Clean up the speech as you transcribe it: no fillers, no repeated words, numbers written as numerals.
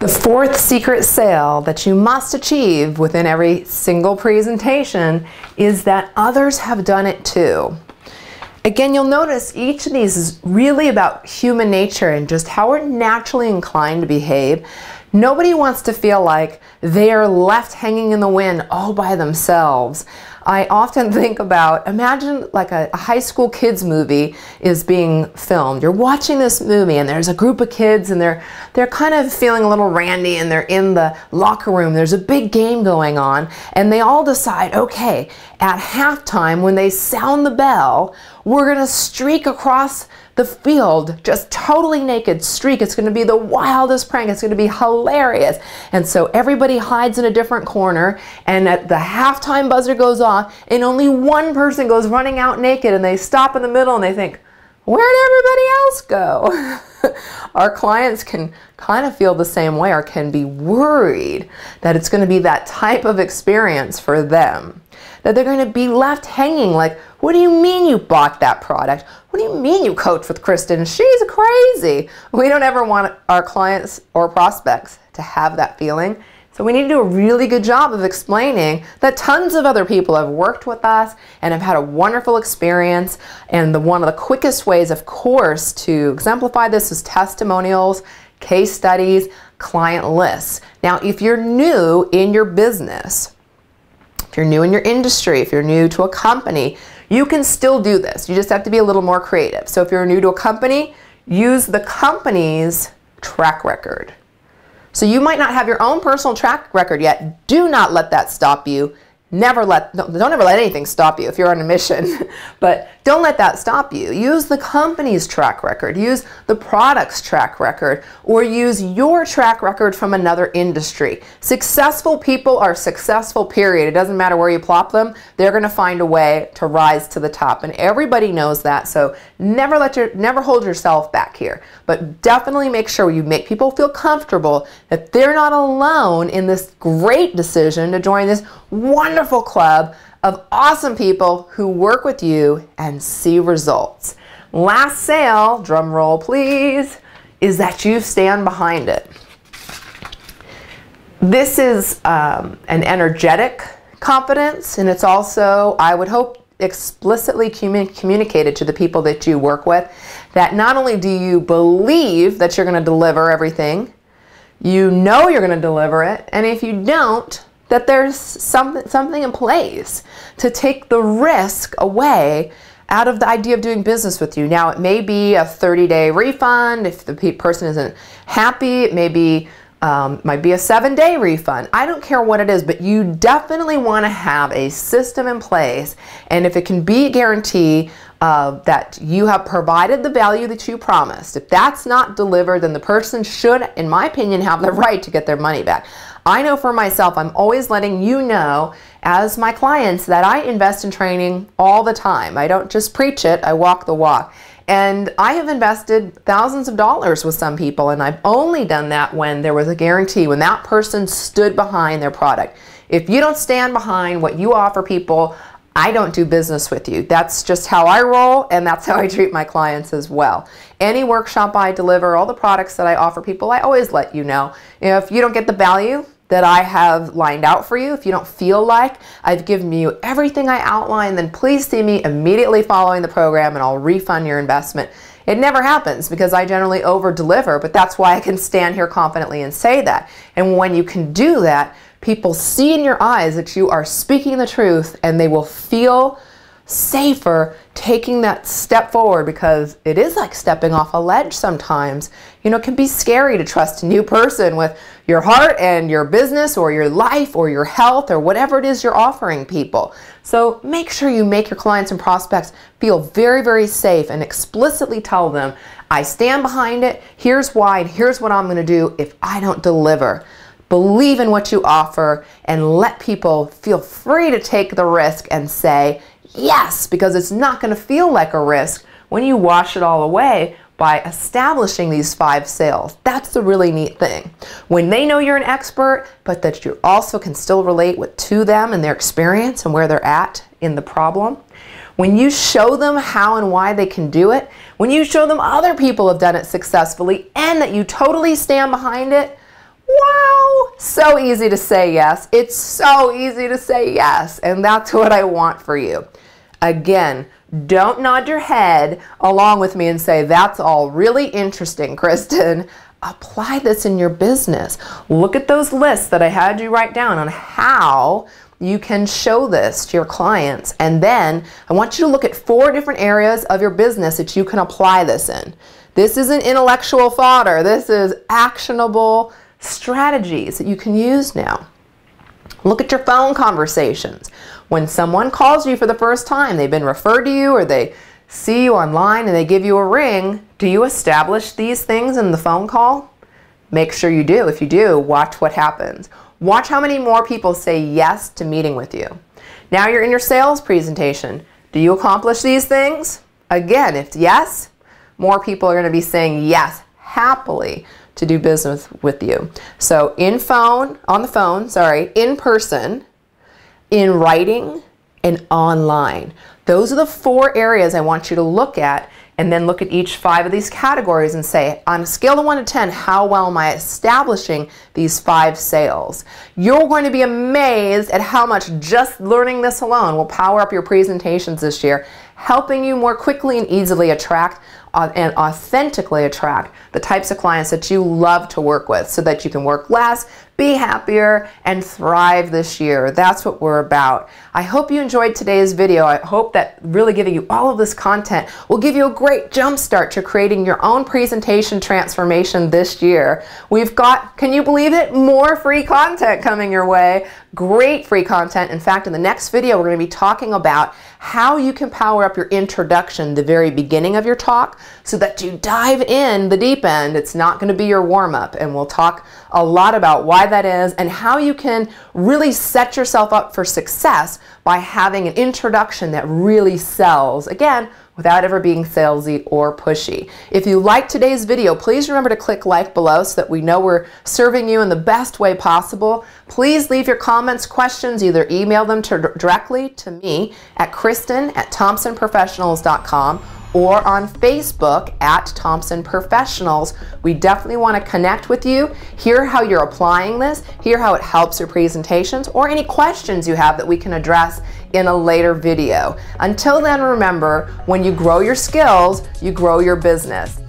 The fourth secret sale that you must achieve within every single presentation is that others have done it too. Again, you'll notice each of these is really about human nature and just how we're naturally inclined to behave. Nobody wants to feel like they are left hanging in the wind all by themselves. I often think about, imagine like a high school kids movie is being filmed. You're watching this movie and there's a group of kids and they're kind of feeling a little randy and they're in the locker room. There's a big game going on and they all decide, okay, at halftime when they sound the bell, we're gonna streak across the field, just totally naked streak. It's going to be the wildest prank. It's going to be hilarious. And so everybody hides in a different corner, and at the halftime buzzer goes off, and only one person goes running out naked, and they stop in the middle and they think, where'd everybody else go? Our clients can kind of feel the same way or can be worried that it's going to be that type of experience for them. That they're going to be left hanging like, what do you mean you bought that product? What do you mean you coach with Kristin? She's crazy. We don't ever want our clients or prospects to have that feeling. So we need to do a really good job of explaining that tons of other people have worked with us and have had a wonderful experience. And one of the quickest ways, of course, to exemplify this is testimonials, case studies, client lists. Now, if you're new in your business, if you're new in your industry, if you're new to a company, you can still do this. You just have to be a little more creative. So if you're new to a company, use the company's track record. So you might not have your own personal track record yet. Do not let that stop you. Don't ever let anything stop you if you're on a mission, but don't let that stop you. Use the company's track record, use the product's track record, or use your track record from another industry. Successful people are successful, period. It doesn't matter where you plop them, they're gonna find a way to rise to the top, and everybody knows that, so never hold yourself back here. But definitely make sure you make people feel comfortable that they're not alone in this great decision to join this wonderful club of awesome people who work with you and see results. Last sale, drum roll please, is that you stand behind it. This is an energetic confidence, and it's also, I would hope, explicitly communicated to the people that you work with, that not only do you believe that you're going to deliver everything, you know you're going to deliver it, and if you don't, that there's something in place to take the risk away out of the idea of doing business with you. Now, it may be a 30-day refund if the person isn't happy. It may be might be a 7-day refund. I don't care what it is, but you definitely want to have a system in place, and if it can be a guarantee that you have provided the value that you promised. If that's not delivered, then the person should, in my opinion, have the right to get their money back. I know for myself, I'm always letting you know, as my clients, that I invest in training all the time. I don't just preach it, I walk the walk. And I have invested thousands of dollars with some people, and I've only done that when there was a guarantee, when that person stood behind their product. If you don't stand behind what you offer people, I don't do business with you. That's just how I roll, and that's how I treat my clients as well. Any workshop I deliver, all the products that I offer people, I always let you know. If you don't get the value that I have lined out for you, if you don't feel like I've given you everything I outlined, then please see me immediately following the program and I'll refund your investment. It never happens because I generally over-deliver, but that's why I can stand here confidently and say that. And when you can do that, people see in your eyes that you are speaking the truth, and they will feel safer taking that step forward, because it is like stepping off a ledge sometimes. You know, it can be scary to trust a new person with your heart and your business or your life or your health or whatever it is you're offering people. So make sure you make your clients and prospects feel very, very safe, and explicitly tell them, I stand behind it, here's why, and here's what I'm going to do if I don't deliver. Believe in what you offer and let people feel free to take the risk and say yes, because it's not going to feel like a risk when you wash it all away by establishing these 5 sales. That's the really neat thing. When they know you're an expert, but that you also can still relate to them and their experience and where they're at in the problem. When you show them how and why they can do it, when you show them other people have done it successfully and that you totally stand behind it, Wow, so easy to say yes. It's so easy to say yes, and that's what I want for you. Again, don't nod your head along with me and say, that's all really interesting, Kristin. Apply this in your business. Look at those lists that I had you write down on how you can show this to your clients. And then I want you to look at 4 different areas of your business that you can apply this in. This isn't intellectual fodder. This is actionable strategies that you can use now. Look at your phone conversations. When someone calls you for the first time, they've been referred to you or they see you online and they give you a ring, do you establish these things in the phone call? Make sure you do. If you do, watch what happens. Watch how many more people say yes to meeting with you. Now you're in your sales presentation. Do you accomplish these things? Again, if yes, more people are going to be saying yes happily to do business with you. So in person, in writing, and online. Those are the 4 areas I want you to look at, and then look at each 5 of these categories and say, on a scale of 1 to 10, how well am I establishing these 5 sales? You're going to be amazed at how much just learning this alone will power up your presentations this year, helping you more quickly and easily attract and authentically attract the types of clients that you love to work with so that you can work less, be happier, and thrive this year. That's what we're about. I hope you enjoyed today's video. I hope that really giving you all of this content will give you a great jump start to creating your own presentation transformation this year. We've got, can you believe it, more free content coming your way. Great free content. In fact, in the next video, we're going to be talking about how you can power up your introduction, the very beginning of your talk, so that you dive in the deep end. It's not going to be your warm-up, and we'll talk a lot about why that is and how you can really set yourself up for success by having an introduction that really sells, again, without ever being salesy or pushy. If you liked today's video, please remember to click like below so that we know we're serving you in the best way possible. Please leave your comments, questions, either email them directly to me at Kristin@thompsonprofessionals.com or on Facebook at Thompson Professionals. We definitely want to connect with you, hear how you're applying this, hear how it helps your presentations, or any questions you have that we can address in a later video. Until then, remember, when you grow your skills, you grow your business.